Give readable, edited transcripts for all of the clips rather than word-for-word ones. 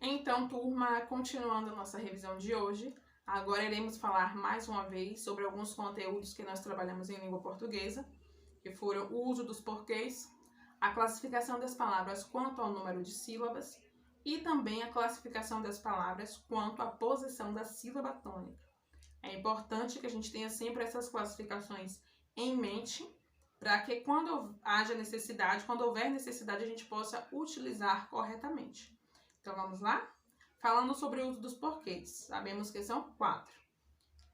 Então, turma, continuando a nossa revisão de hoje, agora iremos falar mais uma vez sobre alguns conteúdos que nós trabalhamos em língua portuguesa, que foram o uso dos porquês, a classificação das palavras quanto ao número de sílabas e também a classificação das palavras quanto à posição da sílaba tônica. É importante que a gente tenha sempre essas classificações em mente, para que quando houver necessidade, a gente possa utilizar corretamente. Então vamos lá? Falando sobre o uso dos porquês, sabemos que são 4.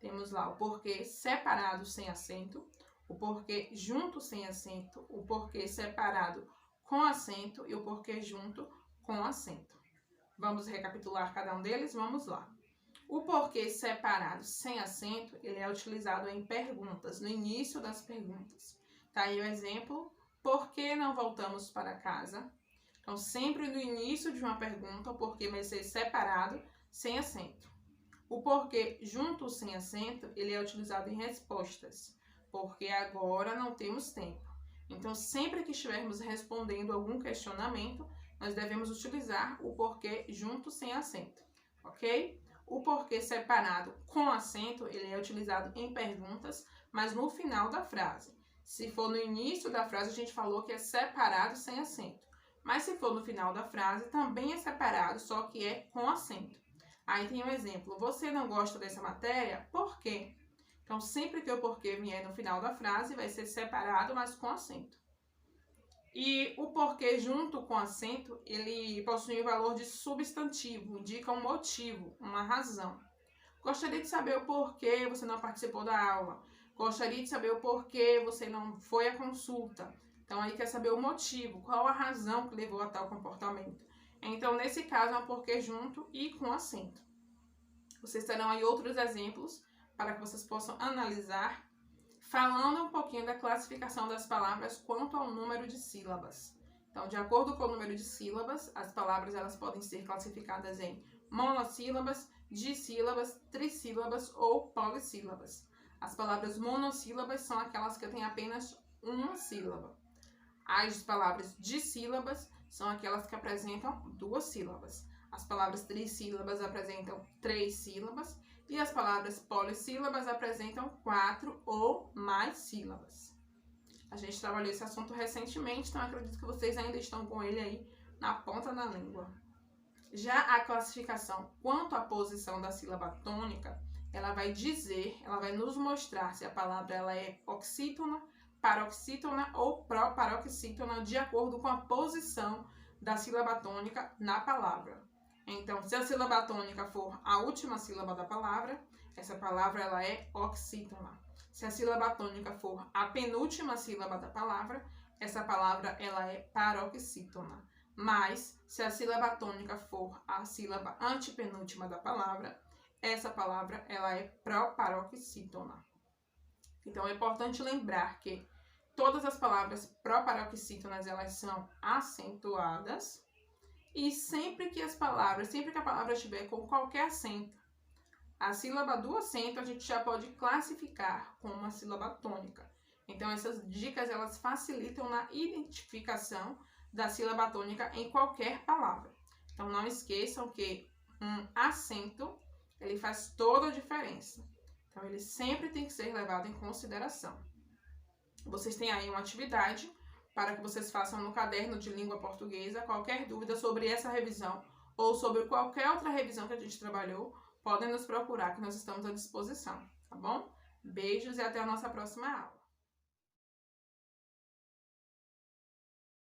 Temos lá o porquê separado sem acento, o porquê junto sem acento, o porquê separado com acento e o porquê junto com acento. Vamos recapitular cada um deles? Vamos lá. O porquê separado sem acento, ele é utilizado em perguntas, no início das perguntas. Tá aí o exemplo, por que não voltamos para casa? Então, sempre no início de uma pergunta, o porquê vai ser separado sem acento. O porquê junto sem acento, ele é utilizado em respostas, porque agora não temos tempo. Então, sempre que estivermos respondendo algum questionamento, nós devemos utilizar o porquê junto sem acento, ok? O porquê separado com acento, ele é utilizado em perguntas, mas no final da frase. Se for no início da frase, a gente falou que é separado sem acento. Mas se for no final da frase, também é separado, só que é com acento. Aí tem um exemplo, você não gosta dessa matéria? Por quê? Então, sempre que o porquê vier no final da frase, vai ser separado, mas com acento. E o porquê junto com acento, ele possui o valor de substantivo, indica um motivo, uma razão. Gostaria de saber o porquê você não participou da aula. Gostaria de saber o porquê você não foi à consulta. Então, aí quer saber o motivo, qual a razão que levou a tal comportamento. Então, nesse caso, é um porquê junto e com acento. Vocês terão aí outros exemplos para que vocês possam analisar, falando um pouquinho da classificação das palavras quanto ao número de sílabas. Então, de acordo com o número de sílabas, as palavras elas podem ser classificadas em monossílabas, dissílabas, trissílabas ou polissílabas. As palavras monossílabas são aquelas que têm apenas uma sílaba. As palavras dissílabas são aquelas que apresentam 2 sílabas. As palavras trissílabas apresentam 3 sílabas e as palavras polissílabas apresentam 4 ou mais sílabas. A gente trabalhou esse assunto recentemente, então acredito que vocês ainda estão com ele aí na ponta da língua. Já a classificação quanto à posição da sílaba tônica, ela vai nos mostrar se a palavra ela é oxítona, paroxítona ou proparoxítona, de acordo com a posição da sílaba tônica na palavra. Então, se a sílaba tônica for a última sílaba da palavra, essa palavra ela é oxítona. Se a sílaba tônica for a penúltima sílaba da palavra, essa palavra ela é paroxítona. Mas, se a sílaba tônica for a sílaba antepenúltima da palavra, essa palavra ela é proparoxítona. Então, é importante lembrar que todas as palavras proparoxítonas elas são acentuadas e sempre que a palavra estiver com qualquer acento, a sílaba do acento a gente já pode classificar como uma sílaba tônica. Então, essas dicas elas facilitam na identificação da sílaba tônica em qualquer palavra. Então, não esqueçam que um acento ele faz toda a diferença. Então, ele sempre tem que ser levado em consideração. Vocês têm aí uma atividade para que vocês façam no caderno de língua portuguesa. Qualquer dúvida sobre essa revisão ou sobre qualquer outra revisão que a gente trabalhou, podem nos procurar que nós estamos à disposição, tá bom? Beijos e até a nossa próxima aula.